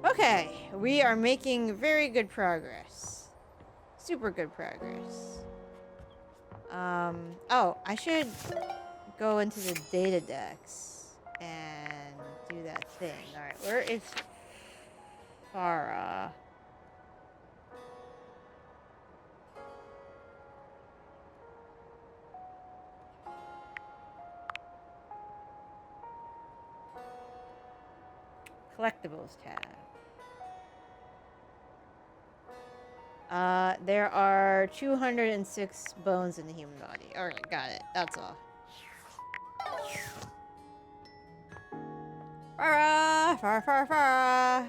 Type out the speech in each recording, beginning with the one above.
Okay, we are making very good progress. Super good progress. Oh, I should go into the data decks and do that thing. Alright, where is Farah? Collectibles tab. There are 206 bones in the human body. Alright, got it. That's all. Farah! Farah, Farah, Farah!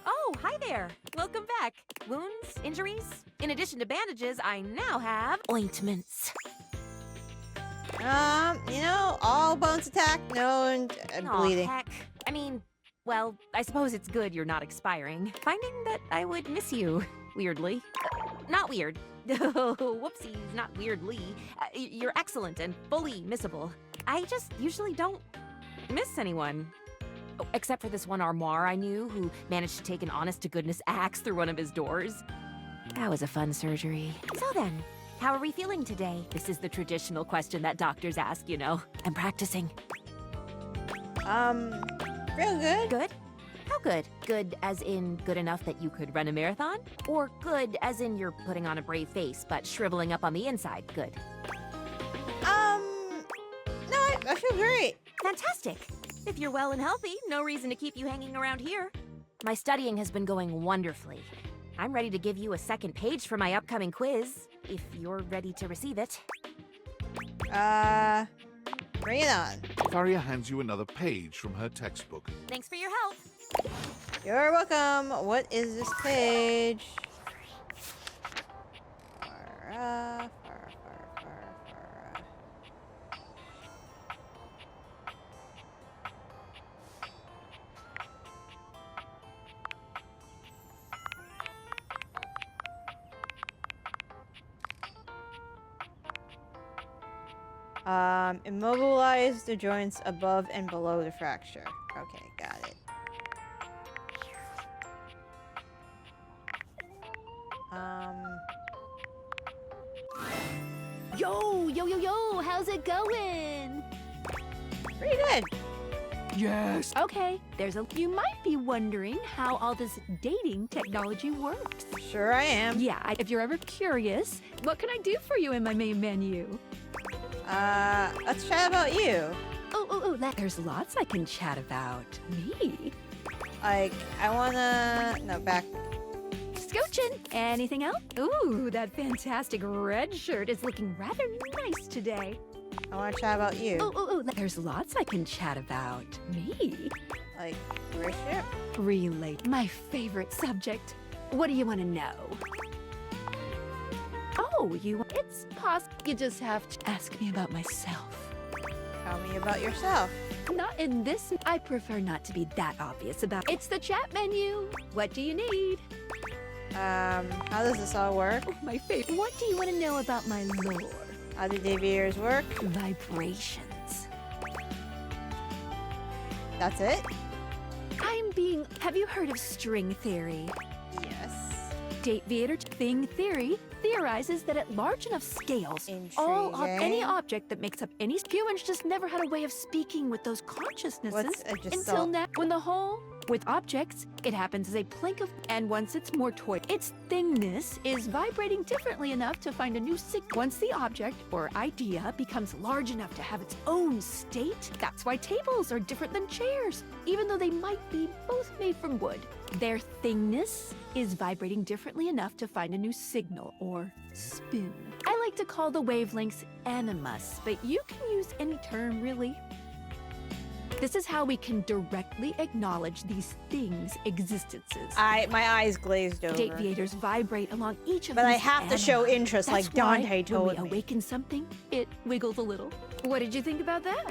Oh, hi there. Welcome back. Wounds, injuries? In addition to bandages, I now have ointments. All bones attack, no bleeding. Aw, heck. I mean, well, I suppose it's good you're not expiring. Finding that I would miss you, weirdly. Not weird. Whoopsies, not weirdly. You're excellent and fully missable. I just usually don't miss anyone. Oh, except for this one armoire I knew who managed to take an honest-to-goodness axe through one of his doors. That was a fun surgery. So then, how are we feeling today? This is the traditional question that doctors ask, you know. I'm practicing. Real good. Good? How good? Good as in good enough that you could run a marathon? Or good as in you're putting on a brave face but shriveling up on the inside? Good. No, I feel great. Fantastic. If you're well and healthy, no reason to keep you hanging around here. My studying has been going wonderfully. I'm ready to give you a second page for my upcoming quiz, if you're ready to receive it. Bring it on. Faria hands you another page from her textbook. Thanks for your help. You're welcome. What is this page? Farah, Farah, Farah, Farah, Farah. Immobilize the joints above and below the fracture. Okay, got it. Yo, how's it going? Pretty good. Yes. Okay, you might be wondering how all this dating technology works. Sure I am. Yeah, if you're ever curious, what can I do for you in my main menu? Let's chat about you. There's lots I can chat about. Me? Like, I wanna... No, back. Scoochin'. Anything else? Ooh, that fantastic red shirt is looking rather nice today. I wanna chat about you. There's lots I can chat about. Me? Like, worship? Relate. My favorite subject. What do you want to know? Oh, it's possible. You just have to ask me about myself. Tell me about yourself. Not in this. I prefer not to be that obvious about. It's the chat menu. What do you need? How does this all work? Oh, my favorite. What do you want to know about my lore? How do deviators work? Vibrations. That's it? Have you heard of string theory? Yes. Deviator thing theory theorizes that at large enough scales, any object that makes up any humans just never had a way of speaking with those consciousnesses What's a until gestalt? now. When the whole with objects, it happens as a plank of, and once it's more its thingness is vibrating differently enough to find a new signal. Once the object or idea becomes large enough to have its own state, that's why tables are different than chairs, even though they might be both made from wood. Their thingness is vibrating differently enough to find a new signal or spin. I like to call the wavelengths animus, but you can use any term really. This is how we can directly acknowledge these things' existences. My eyes glazed over. Deviators vibrate along each of But these I have to show anima. interest That's like Dante why told when we me. awaken something, it wiggles a little. What did you think about that?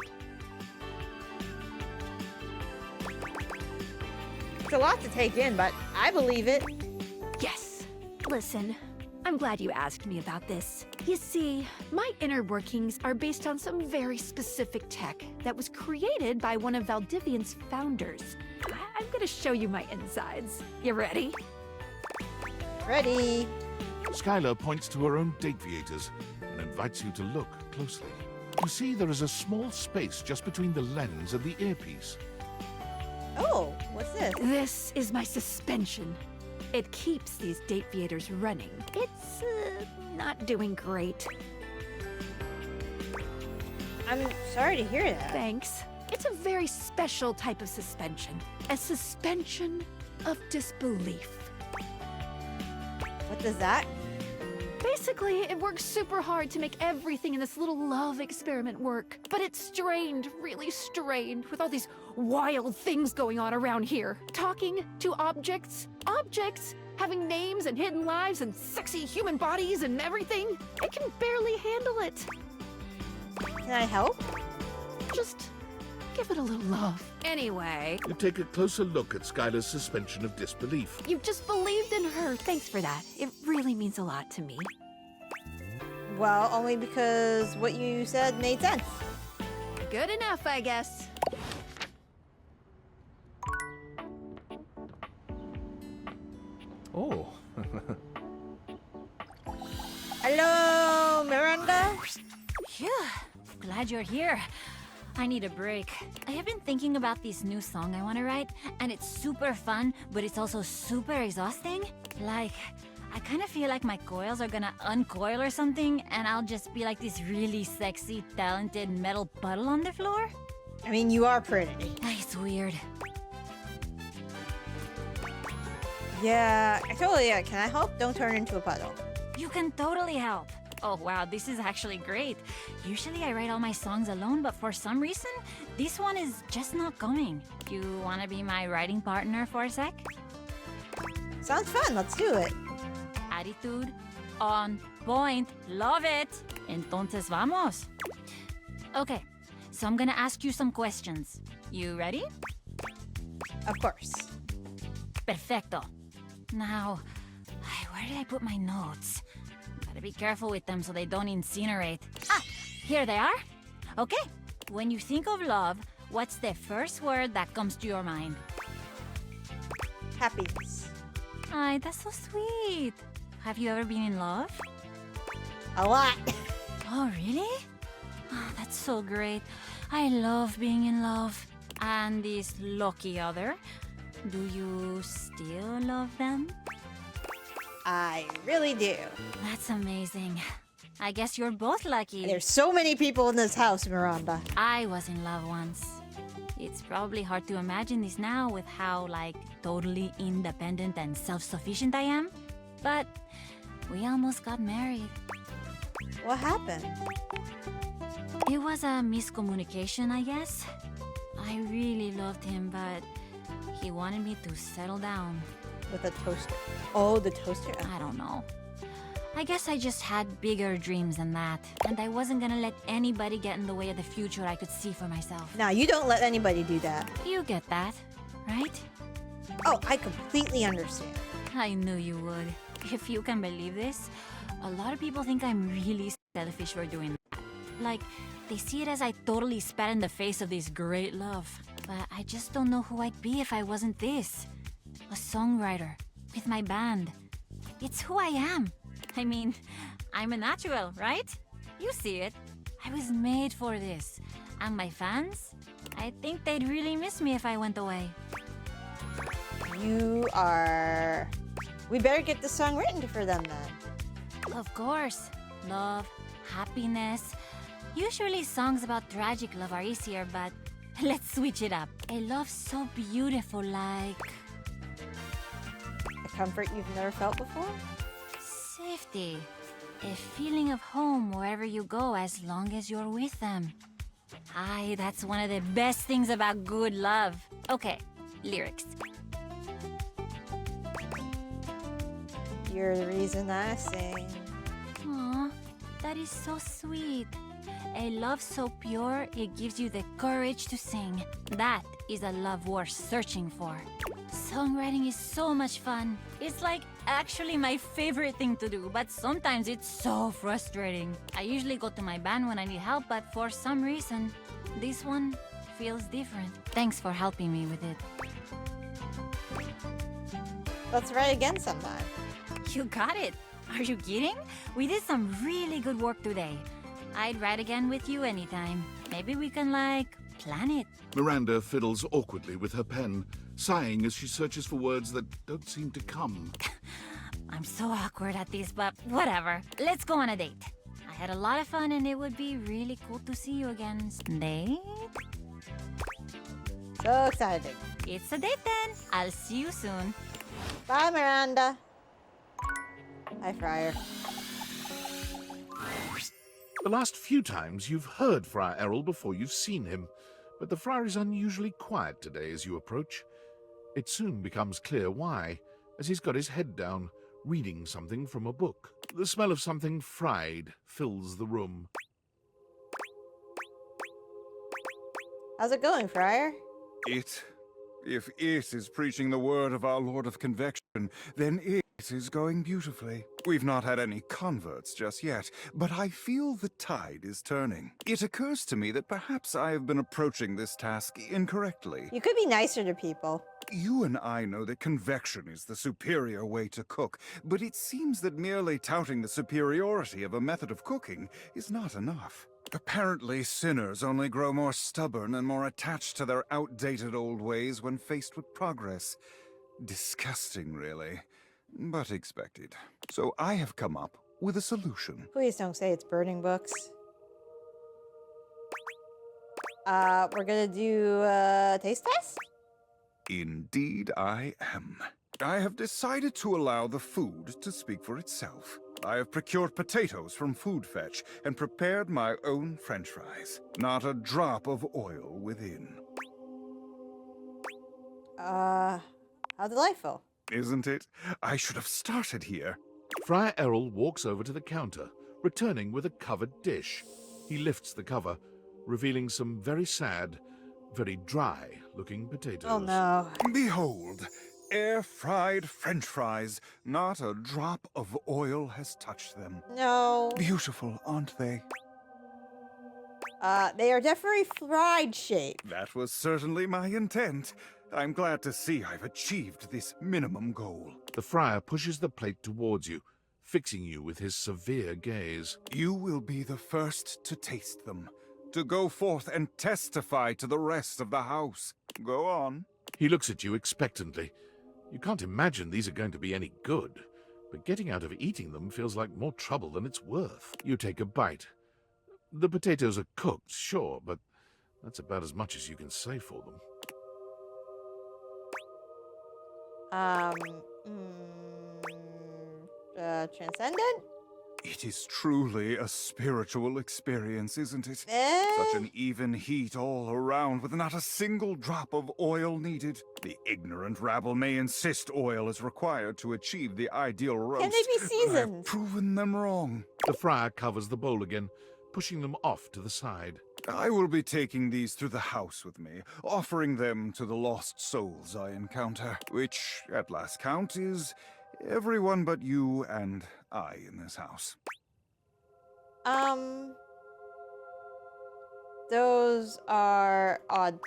It's a lot to take in, but I believe it. Yes. Listen, I'm glad you asked me about this. You see, my inner workings are based on some very specific tech that was created by one of Valdivian's founders. I'm gonna show you my insides. You ready? Ready. Skylar points to her own dateviators and invites you to look closely. You see there is a small space just between the lens and the earpiece. Oh, what's this? This is my suspension. It keeps these dateviators running. It's, not doing great. I'm sorry to hear that. Thanks. It's a very special type of suspension. A suspension of disbelief. What does that? Basically, it works super hard to make everything in this little love experiment work. But it's strained, really strained, with all these wild things going on around here. Talking to objects, objects having names and hidden lives and sexy human bodies and everything. It can barely handle it. Can I help? Just give it a little love. Anyway, You take a closer look at Skylar's suspension of disbelief. you just believed in her. Thanks for that. It really means a lot to me. Well, only because what you said made sense. Good enough, I guess. Oh. Hello, Miranda? Phew, glad you're here. I need a break. I have been thinking about this new song I want to write, and it's super fun, but it's also super exhausting. Like, I kind of feel like my coils are gonna uncoil or something, and I'll just be like this really sexy, talented metal puddle on the floor. I mean, you are pretty. It's weird. Yeah, can I help? Don't turn into a puddle. You can totally help. Oh wow, this is actually great. Usually I write all my songs alone, but for some reason, this one is just not going. You wanna be my writing partner for a sec? Sounds fun, let's do it. Attitude on point. Love it. Entonces vamos. Okay, so I'm gonna ask you some questions. You ready? Of course. Perfecto. Now, where did I put my notes? Gotta be careful with them so they don't incinerate. Ah, here they are. Okay, when you think of love, what's the first word that comes to your mind? Happiness. Ay, that's so sweet. Have you ever been in love? A lot. Oh, really? Oh, that's so great. I love being in love. And this lucky other, do you still love them? I really do. That's amazing. I guess you're both lucky. There's so many people in this house, Miranda. I was in love once. It's probably hard to imagine this now with how, like, totally independent and self-sufficient I am. But we almost got married. What happened? It was a miscommunication, I guess. I really loved him, but he wanted me to settle down. With a toaster. Oh, the toaster. I don't know. I guess I just had bigger dreams than that. And I wasn't gonna let anybody get in the way of the future I could see for myself. Now, you don't let anybody do that. You get that, right? Oh, I completely understand. I knew you would. If you can believe this, a lot of people think I'm really selfish for doing that. Like, they see it as I totally spat in the face of this great love. But I just don't know who I'd be if I wasn't this. A songwriter, with my band. It's who I am. I mean, I'm a natural, right? You see it. I was made for this. And my fans? I think they'd really miss me if I went away. You are... We better get the song written for them then. Of course. Love, happiness. Usually songs about tragic love are easier, but let's switch it up. A love so beautiful like... A comfort you've never felt before? safety. A feeling of home wherever you go as long as you're with them. Aye, that's one of the best things about good love. Okay, lyrics. You're the reason I sing. Aw, that is so sweet. A love so pure, it gives you the courage to sing. That is a love worth searching for. Songwriting is so much fun. It's like actually my favorite thing to do, but sometimes it's so frustrating. I usually go to my band when I need help, but for some reason, this one feels different. Thanks for helping me with it. Let's write again sometime. You got it. Are you kidding? We did some really good work today. I'd write again with you anytime. Maybe we can, like, plan it. Miranda fiddles awkwardly with her pen, sighing as she searches for words that don't seem to come. I'm so awkward at this, but whatever. Let's go on a date. I had a lot of fun and it would be really cool to see you again. Date? So exciting. It's a date then. I'll see you soon. Bye, Miranda. Hi, Friar. The last few times you've heard Friar Errol before you've seen him, but the friar is unusually quiet today as you approach. It soon becomes clear why, as he's got his head down, reading something from a book. The smell of something fried fills the room. How's it going, Friar? If it is preaching the word of our Lord of Convection, then it is going beautifully. We've not had any converts just yet, but I feel the tide is turning. It occurs to me that perhaps I have been approaching this task incorrectly. You could be nicer to people. You and I know that convection is the superior way to cook, but it seems that merely touting the superiority of a method of cooking is not enough. Apparently, sinners only grow more stubborn and more attached to their outdated old ways when faced with progress. Disgusting, really, but expected. So I have come up with a solution. Please don't say it's burning books. We're gonna do a taste test? Indeed I am. I have decided to allow the food to speak for itself. I have procured potatoes from Food Fetch and prepared my own French fries. Not a drop of oil within. How delightful. Isn't it? I should have started here. Friar Errol walks over to the counter, returning with a covered dish. He lifts the cover, revealing some very sad, very dry-looking potatoes. Oh no. Behold, air-fried French fries. Not a drop of oil has touched them. No. Beautiful, aren't they? They are definitely fried shape. That was certainly my intent. I'm glad to see I've achieved this minimum goal. The friar pushes the plate towards you, fixing you with his severe gaze. You will be the first to taste them, to go forth and testify to the rest of the house. Go on. He looks at you expectantly. You can't imagine these are going to be any good, but getting out of eating them feels like more trouble than it's worth. You take a bite. The potatoes are cooked, sure, but that's about as much as you can say for them. Transcendent? It is truly a spiritual experience, isn't it? Such an even heat all around with not a single drop of oil needed. The ignorant rabble may insist oil is required to achieve the ideal roast. Can they be but seasoned? I've proven them wrong. The friar covers the bowl again, pushing them off to the side. I will be taking these through the house with me, offering them to the lost souls I encounter, which, at last count, is everyone but you and I in this house. Those are odd.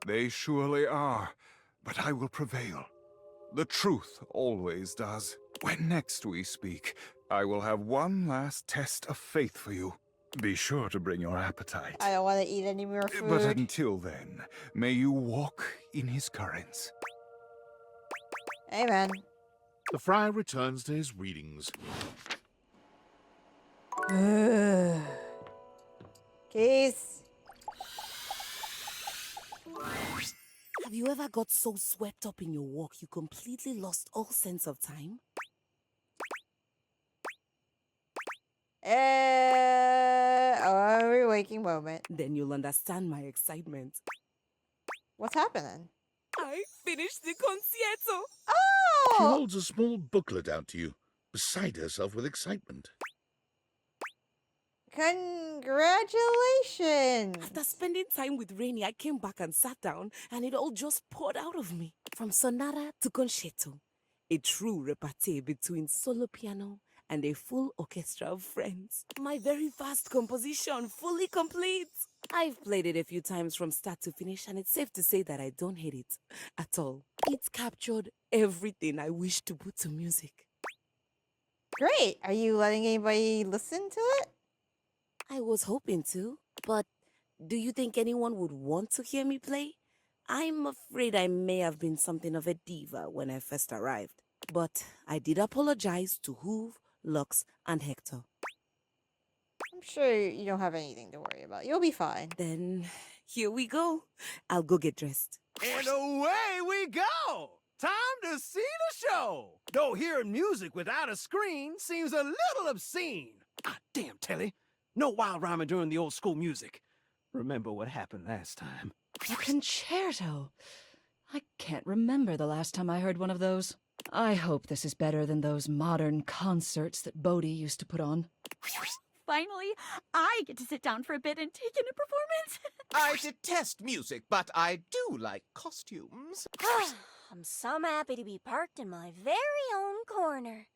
They surely are, but I will prevail. The truth always does. When next we speak, I will have one last test of faith for you. Be sure to bring your appetite. I don't want to eat any more food. But until then, may you walk in his currents. Amen. The friar returns to his readings. Keys. Have you ever got so swept up in your walk you completely lost all sense of time? Every waking moment. Then you'll understand my excitement. What's happening? I finished the Concerto! She Oh! holds a small booklet out to you, beside herself with excitement. Congratulations! After spending time with Rainy, I came back and sat down, and it all just poured out of me. From sonata to concerto, a true repartee between solo piano and a full orchestra of friends. My very first composition, fully complete. I've played it a few times from start to finish, and it's safe to say that I don't hate it at all. It captured everything I wish to put to music. Great. Are you letting anybody listen to it? I was hoping to, but do you think anyone would want to hear me play? I'm afraid I may have been something of a diva when I first arrived, but I did apologize to Hoove, Lux, and Hector. I'm sure you don't have anything to worry about. You'll be fine. Then here we go. I'll go get dressed. And away we go! Time to see the show! Though hearing music without a screen seems a little obscene. Ah, damn, Telly. No wild rhyming during the old school music. Remember what happened last time. A concerto. I can't remember the last time I heard one of those. I hope this is better than those modern concerts that Bodhi used to put on. Finally, I get to sit down for a bit and take in a performance. I detest music, but I do like costumes. I'm so happy to be parked in my very own corner.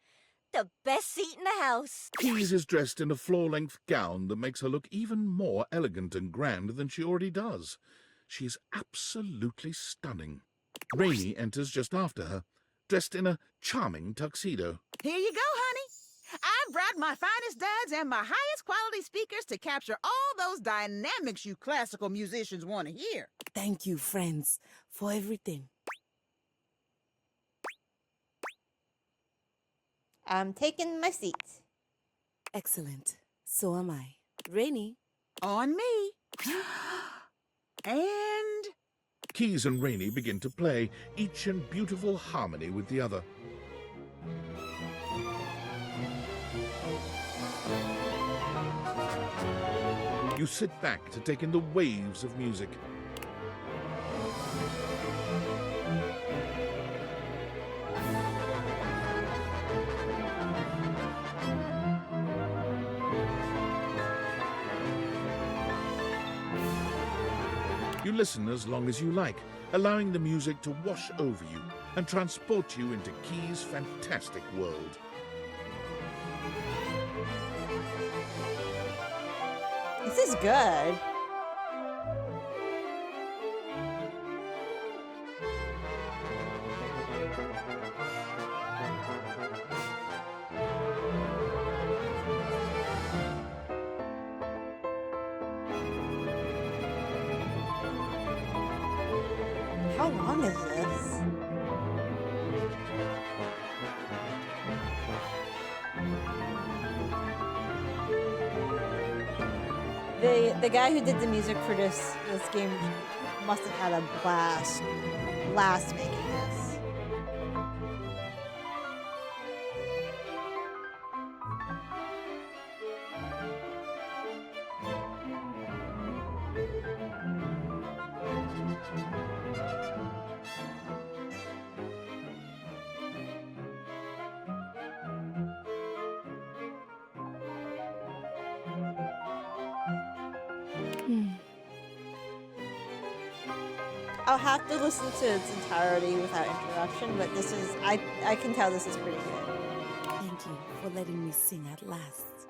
The best seat in the house. Keys is dressed in a floor-length gown that makes her look even more elegant and grand than she already does. She is absolutely stunning. Rainy enters just after her, dressed in a charming tuxedo. Here you go, honey. I've brought my finest duds and my highest quality speakers to capture all those dynamics you classical musicians want to hear. Thank you, friends, for everything. I'm taking my seat. Excellent. So am I. Rainy. On me. And... Keys and Rainy begin to play, each in beautiful harmony with the other. You sit back to take in the waves of music. You listen as long as you like, allowing the music to wash over you and transport you into Key's fantastic world. This is good. How long is this? The guy who did the music for this game must have had a blast making this. I'll have to listen to its entirety without interruption, but this is, I can tell this is pretty good. Thank you for letting me sing at last.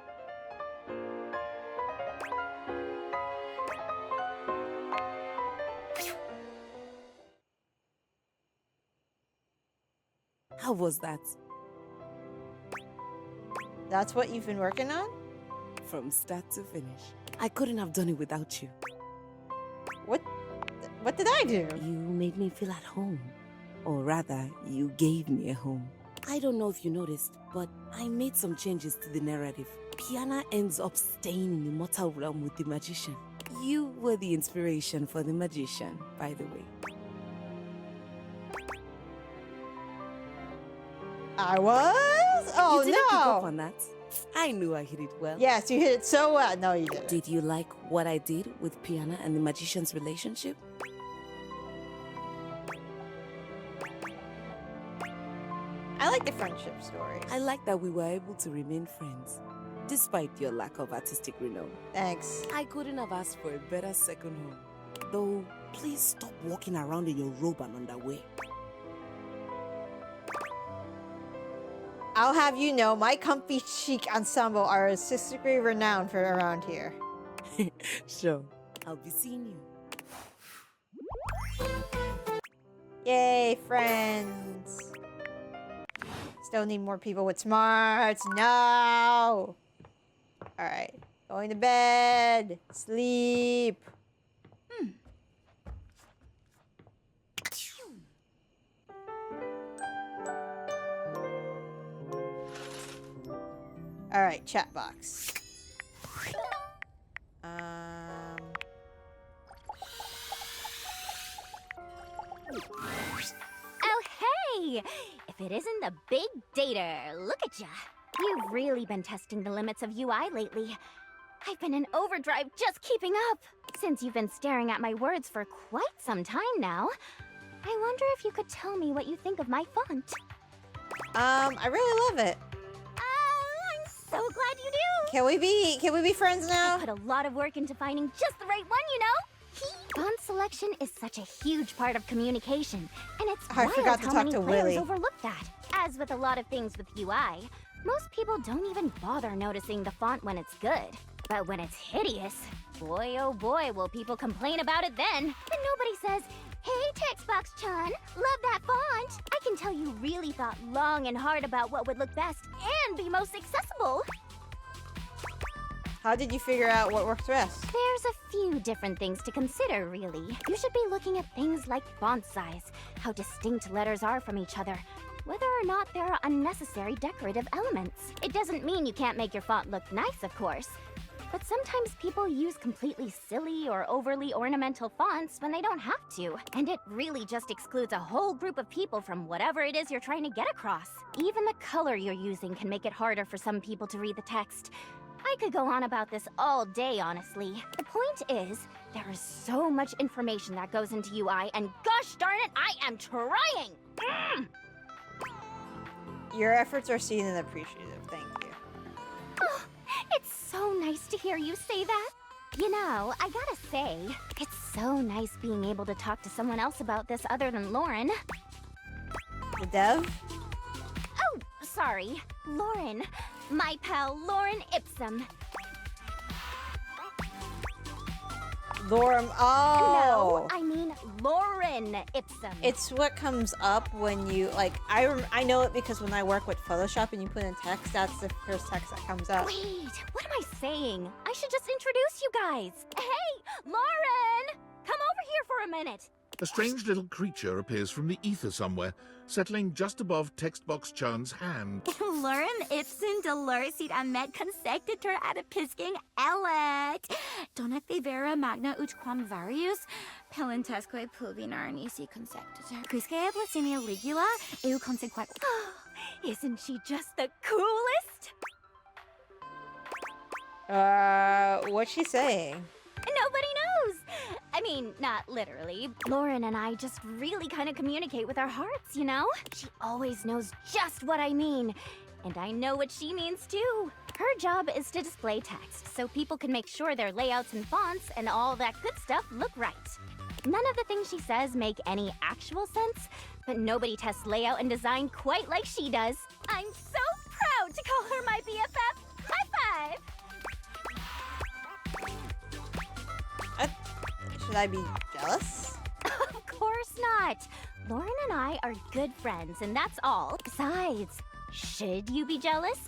How was that? That's what you've been working on? From start to finish. I couldn't have done it without you. What did I do? You made me feel at home. Or rather, you gave me a home. I don't know if you noticed, but I made some changes to the narrative. Piana ends up staying in the mortal realm with the magician. You were the inspiration for the magician, by the way. I was? Oh, you didn't pick up no! on that. I knew I hit it well. Yes, you hit it so well. No, you didn't. Did you like what I did with Piana and the magician's relationship? I like the friendship stories. I like that we were able to remain friends. despite your lack of artistic renown. Thanks. I couldn't have asked for a better second home. Though, please stop walking around in your robe and underwear. I'll have you know, my comfy chic ensemble are artistically renowned for around here. Sure, I'll be seeing you. Yay, friends. Still need more people with smarts. No! Alright. Going to bed. Sleep. Alright, chat box. Oh, hey! If it isn't the big dater, look at ya. You've really been testing the limits of UI lately. I've been in overdrive just keeping up. Since you've been staring at my words for quite some time now, I wonder if you could tell me what you think of my font. I really love it. I'm so glad you do. Can we be friends now? I put a lot of work into finding just the right one, you know? Font selection is such a huge part of communication, and it's I wild forgot to how talk many to players Willy. overlook that. As with a lot of things with UI, most people don't even bother noticing the font when it's good. But when it's hideous, boy oh boy will people complain about it then. And nobody says, "Hey Textbox-chan, love that font." I can tell you really thought long and hard about what would look best and be most accessible. How did you figure out what works best? There's a few different things to consider, really. You should be looking at things like font size, how distinct letters are from each other, whether or not there are unnecessary decorative elements. It doesn't mean you can't make your font look nice, of course, but sometimes people use completely silly or overly ornamental fonts when they don't have to, and it really just excludes a whole group of people from whatever it is you're trying to get across. Even the color you're using can make it harder for some people to read the text. I could go on about this all day, honestly. The point is, there is so much information that goes into UI, and gosh darn it, I am trying! Your efforts are seen and appreciated. Thank you. Oh, it's so nice to hear you say that. You know, I gotta say, it's so nice being able to talk to someone else about this other than Lauren. The dev? Oh, sorry. Lauren. My pal Lauren Ipsum. Lorem. Oh. No, I mean Lauren Ipsum. It's what comes up when you like. I know it because when I work with Photoshop and you put in text, that's the first text that comes up. Wait, what am I saying? I should just introduce you guys. Hey, Lauren! Come over here for a minute. A strange little creature appears from the ether somewhere, settling just above Textbox-chan's hand. Lauren Ipsen Dolores Amet consectetur ad episking elet. Donate vera magna ut quam varius, pelentesque pulvinar nisi consectetur. Quisque et licinia ligula, eu consequat. Isn't she just the coolest? What's she saying? Nobody knows. I mean, not literally. Lauren and I just really kind of communicate with our hearts, you know? She always knows just what I mean. And I know what she means too. Her job is to display text, so people can make sure their layouts and fonts and all that good stuff look right. None of the things she says make any actual sense, but nobody tests layout and design quite like she does. I'm so proud to call her my BFF. High five! Should I be jealous? Of course not. Lauren and I are good friends, and that's all. Besides, should you be jealous?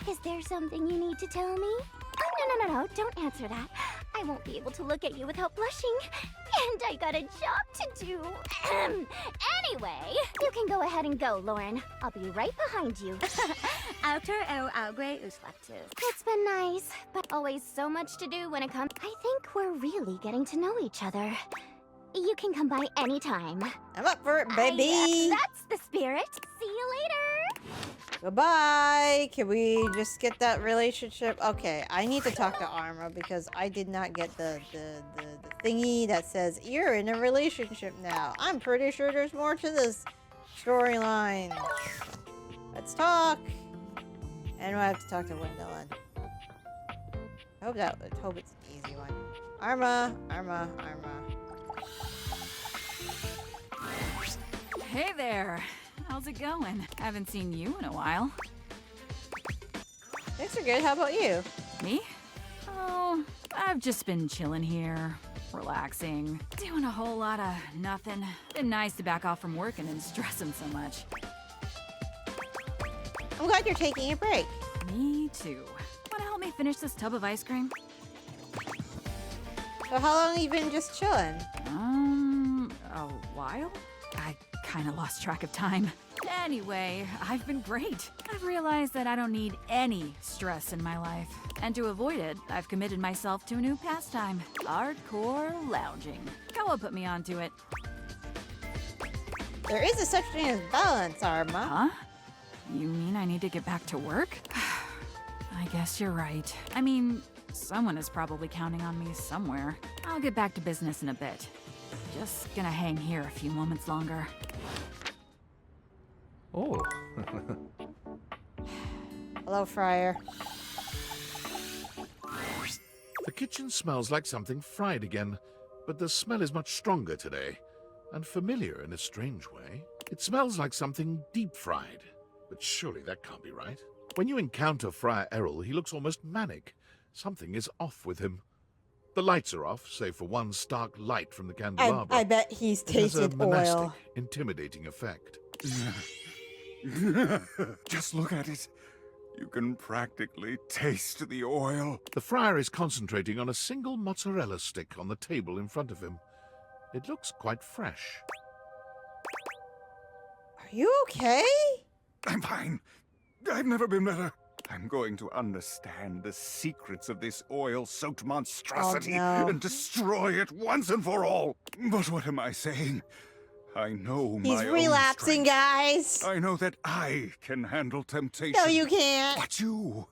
Is there something you need to tell me? Oh, no, don't answer that. I won't be able to look at you without blushing. And I got a job to do. Anyway, you can go ahead and go, Lauren. I'll be right behind you. Autor o augue uslactus. It's been nice, but always so much to do when it comes. I think we're really getting to know each other. You can come by anytime. I'm up for it, baby. That's the spirit. See you later. Goodbye. Can we just get that relationship? Okay, I need to talk to Arma because I did not get the thingy that says you're in a relationship now. I'm pretty sure there's more to this storyline. Let's talk. And I have to talk to Gwendolyn. Hope it's an easy one. Arma. Hey there. How's it going? Haven't seen you in a while. Things are good. How about you? Me? Oh, I've just been chilling here, relaxing, doing a whole lot of nothing. Been nice to back off from working and stressing so much. I'm glad you're taking a break. Me too. Wanna help me finish this tub of ice cream? So how long have you been just chilling? A while? I kinda lost track of time. Anyway, I've been great. I've realized that I don't need any stress in my life. And to avoid it, I've committed myself to a new pastime. Hardcore lounging. Kawa put me onto it. There is a such thing as balance, Arma. Huh? You mean I need to get back to work? I guess you're right. I mean, someone is probably counting on me somewhere. I'll get back to business in a bit. Just gonna hang here a few moments longer. Oh. Hello, Friar. The kitchen smells like something fried again, but the smell is much stronger today, and familiar in a strange way. It smells like something deep-fried, but surely that can't be right. When you encounter Friar Errol, he looks almost manic. Something is off with him. The lights are off, save for one stark light from the candelabra. I bet he's It has a tasted monastic, oil. intimidating effect. Just look at it. You can practically taste the oil. The friar is concentrating on a single mozzarella stick on the table in front of him. It looks quite fresh. Are you okay? I'm fine. I've never been better. I'm going to understand the secrets of this oil-soaked monstrosity and destroy it once and for all. But what am I saying? I know my He's relapsing, own guys. I know that I can handle temptation. No, you can't. But you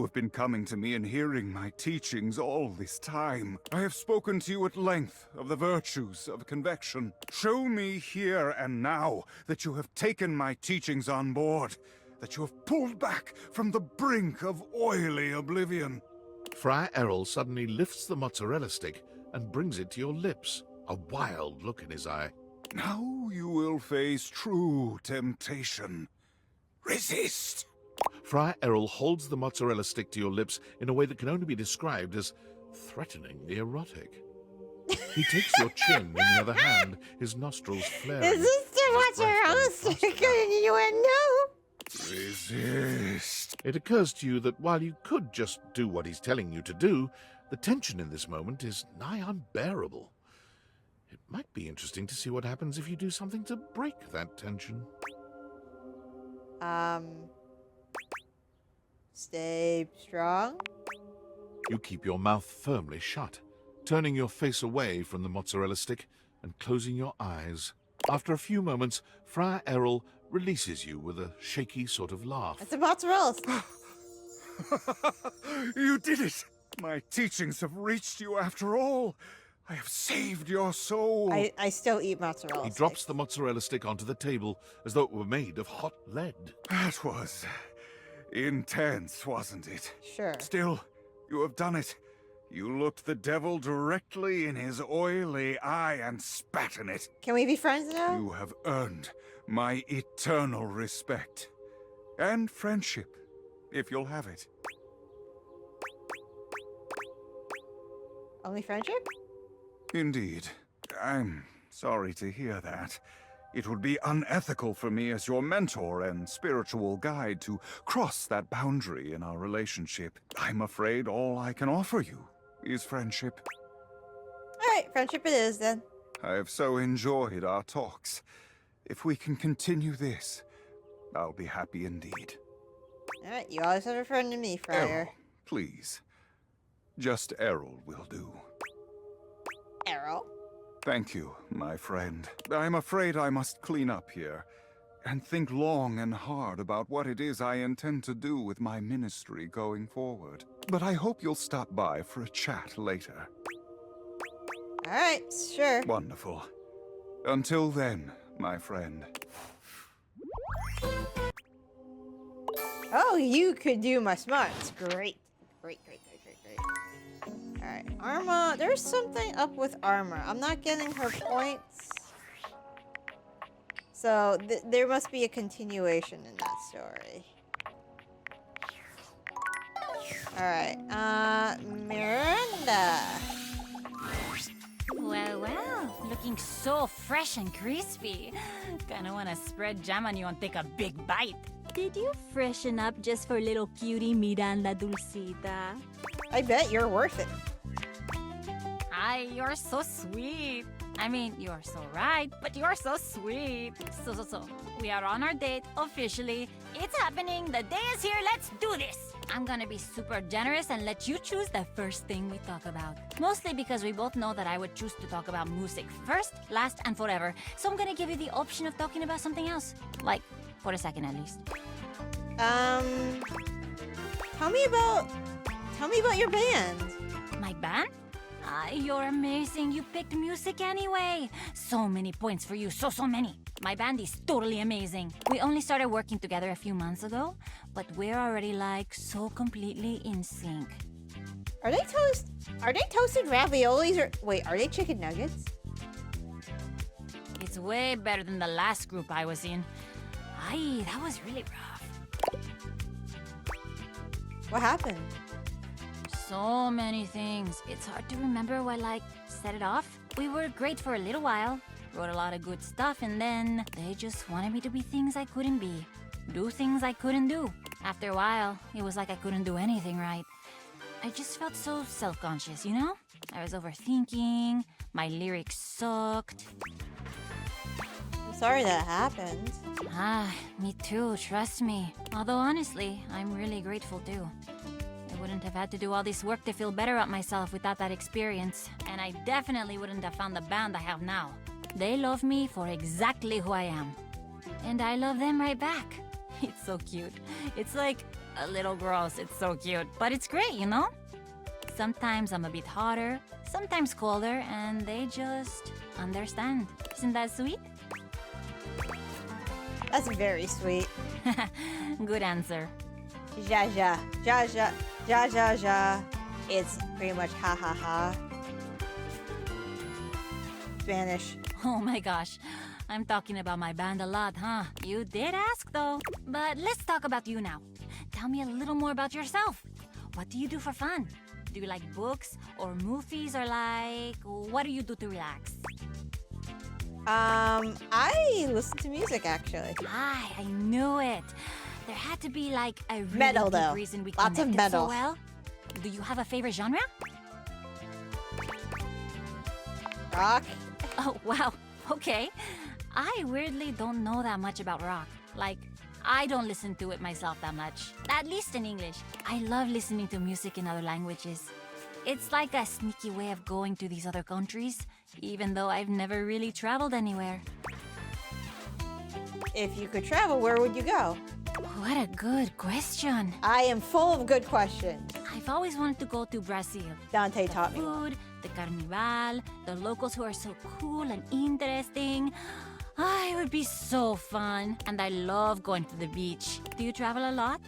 have been coming to me and hearing my teachings all this time. I have spoken to you at length of the virtues of convection. Show me here and now that you have taken my teachings on board, that you have pulled back from the brink of oily oblivion. Friar Errol suddenly lifts the mozzarella stick and brings it to your lips, a wild look in his eye. Now you will face true temptation. Resist! Friar Errol holds the mozzarella stick to your lips in a way that can only be described as threateningly erotic. He takes your chin in the other hand, his nostrils flaring. Is this the mozzarella stick innuendo? Resist. It occurs to you that while you could just do what he's telling you to do, the tension in this moment is nigh unbearable. It might be interesting to see what happens if you do something to break that tension. Stay strong. You keep your mouth firmly shut, turning your face away from the mozzarella stick and closing your eyes. After a few moments, Friar Errol releases you with a shaky sort of laugh. It's a mozzarella stick. You did it! My teachings have reached you after all. I have saved your soul. I still eat mozzarella He sticks. drops the mozzarella stick onto the table as though it were made of hot lead. That was intense, wasn't it? Sure. Still, you have done it. You looked the devil directly in his oily eye and spat in it. Can we be friends now? You have earned my eternal respect. And friendship, if you'll have it. Only friendship? Indeed. I'm sorry to hear that. It would be unethical for me as your mentor and spiritual guide to cross that boundary in our relationship. I'm afraid all I can offer you is friendship. Alright, friendship it is then. I have so enjoyed our talks. If we can continue this, I'll be happy indeed. Alright, you always have a friend in me, Friar. Errol, please. Just Errol will do. Errol? Thank you, my friend. I'm afraid I must clean up here and think long and hard about what it is I intend to do with my ministry going forward. But I hope you'll stop by for a chat later. Alright, sure. Wonderful. Until then, my friend. Oh, you could do my smarts. Great. Great. Alright, Arma. There's something up with Arma. I'm not getting her points. So, there must be a continuation in that story. Alright, Miranda. Well, looking so fresh and crispy. Kinda wanna spread jam on you and take a big bite. Did you freshen up just for little cutie Miranda Dulcita? I bet you're worth it. Ay, you're so sweet. I mean, you're so right, but you're so sweet. So, we are on our date, officially. It's happening, the day is here, let's do this! I'm gonna be super generous and let you choose the first thing we talk about. Mostly because we both know that I would choose to talk about music first, last, and forever. So I'm gonna give you the option of talking about something else. Like, for a second at least. Tell me about your band. My band? You're amazing. You picked music anyway. So many points for you. So many. My band is totally amazing. We only started working together a few months ago, but we're already like so completely in sync. Are they toasted raviolis or wait, are they chicken nuggets? It's way better than the last group I was in. Ay, that was really rough. What happened? So many things. It's hard to remember what, set it off. We were great for a little while, wrote a lot of good stuff, and then they just wanted me to be things I couldn't be. Do things I couldn't do. After a while, it was like I couldn't do anything right. I just felt so self-conscious, you know? I was overthinking, my lyrics sucked. I'm sorry that happened. Me too, trust me. Although honestly, I'm really grateful too. I wouldn't have had to do all this work to feel better about myself without that experience. And I definitely wouldn't have found the band I have now. They love me for exactly who I am. And I love them right back. It's so cute. It's like a little gross, it's so cute. But it's great, you know? Sometimes I'm a bit hotter, sometimes colder, and they just understand. Isn't that sweet? That's very sweet. Good answer. Ja ja. Ja ja. Ja ja ja. It's pretty much ha ha ha. Spanish. Oh my gosh. I'm talking about my band a lot, huh? You did ask though. But let's talk about you now. Tell me a little more about yourself. What do you do for fun? Do you like books or movies or what do you do to relax? I listen to music actually. I knew it. There had to be a really metal, deep though. reason we Lots of connected metal. so well. Do you have a favorite genre? Rock. Oh, wow. Okay. I weirdly don't know that much about rock. I don't listen to it myself that much. At least in English. I love listening to music in other languages. It's like a sneaky way of going to these other countries, even though I've never really traveled anywhere. If you could travel, where would you go? What a good question. I am full of good questions. I've always wanted to go to Brazil. Dante taught me. Food, the carnival, the locals who are so cool and interesting. It would be so fun. And I love going to the beach. Do you travel a lot?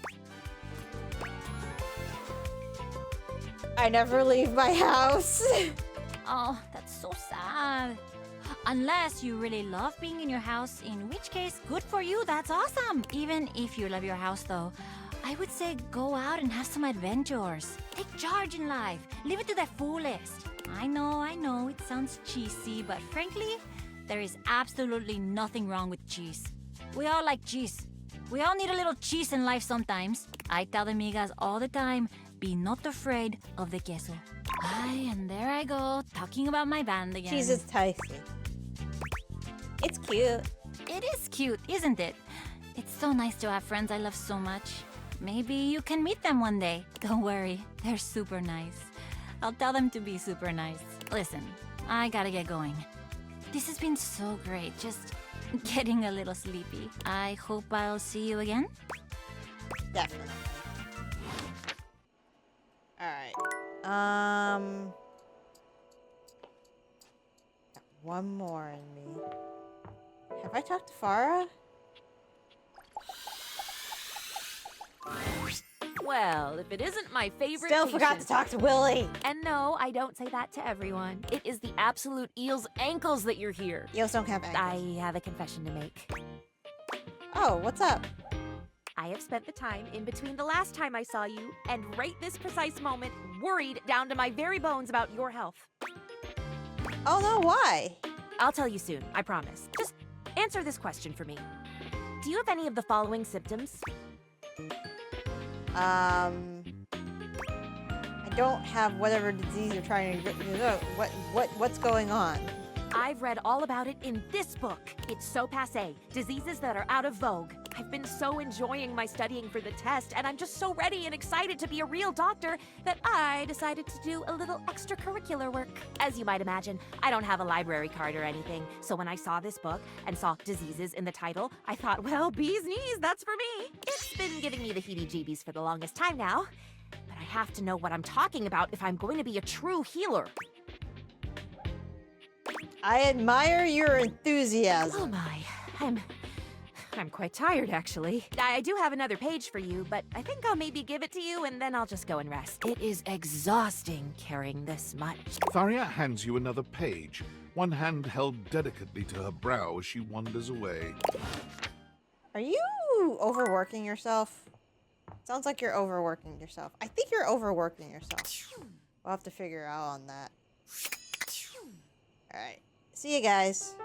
I never leave my house. Oh, that's so sad. Unless you really love being in your house, in which case, good for you, that's awesome. Even if you love your house though, I would say go out and have some adventures. Take charge in life, live it to the fullest. I know, it sounds cheesy, but frankly, there is absolutely nothing wrong with cheese. We all like cheese. We all need a little cheese in life sometimes. I tell the amigas all the time, be not afraid of the queso. And there I go, talking about my band again. Cheese is tasty. It's cute. It is cute, isn't it? It's so nice to have friends I love so much. Maybe you can meet them one day. Don't worry, they're super nice. I'll tell them to be super nice. Listen, I gotta get going. This has been so great, just getting a little sleepy. I hope I'll see you again. Definitely. Alright. Got one more in me. Have I talked to Farah? Well, if it isn't my favorite Still forgot to patient- talk to Willie. And no, I don't say that to everyone. It is the absolute eel's ankles that you're here. Eels don't have ankles. I have a confession to make. Oh, what's up? I have spent the time in between the last time I saw you and right this precise moment worried down to my very bones about your health. Oh no, why? I'll tell you soon, I promise. Just answer this question for me. Do you have any of the following symptoms? I don't have whatever disease you're trying to what's going on? I've read all about it in this book. It's so passé. Diseases that are out of vogue. I've been so enjoying my studying for the test, and I'm just so ready and excited to be a real doctor that I decided to do a little extracurricular work. As you might imagine, I don't have a library card or anything, so when I saw this book and saw diseases in the title, I thought, well, bee's knees, that's for me. It's been giving me the heebie-jeebies for the longest time now, but I have to know what I'm talking about if I'm going to be a true healer. I admire your Oh enthusiasm. my, I'm quite tired, actually. I do have another page for you, but I think I'll maybe give it to you and then I'll just go and rest. It is exhausting carrying this much. Tharia hands you another page, one hand held delicately to her brow as she wanders away. Are you overworking yourself? Sounds like you're overworking yourself. I think you're overworking yourself. We'll have to figure out on that. Alright. See you guys.